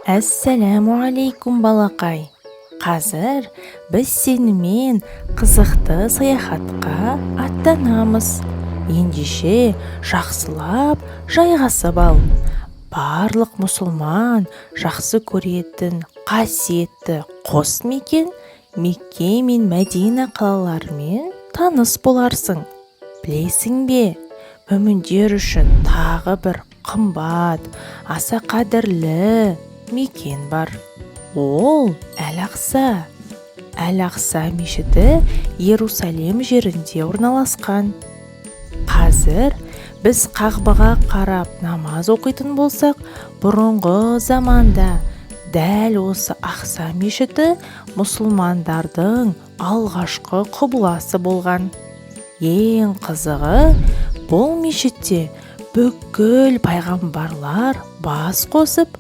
Әссәләму алейкум балақай. Қазір біз сенімен қызықты саяхатқа аттанамыз. Ендеше жақсылап жайғасып ал. Барлық мұсылман жақсы көретін қасиетті қос мекен Мекке мен Мәдина қалаларымен таныс боларсың. Білесің бе, мүміндер үшін тағы бір қымбат, аса қадірлі мекен бар. Ол Әл-Ақса. Әл-Ақса мешіті Иерусалим жерінде орналасқан. Қазір біз Қағбаға қарап намаз оқитын болсақ, бұрынғы заманда дәл осы Ақса мешіті мұсылмандардың алғашқы құбыласы болған. Ең қызығы, бұл мешітте бүкіл пайғамбарлар бас қосып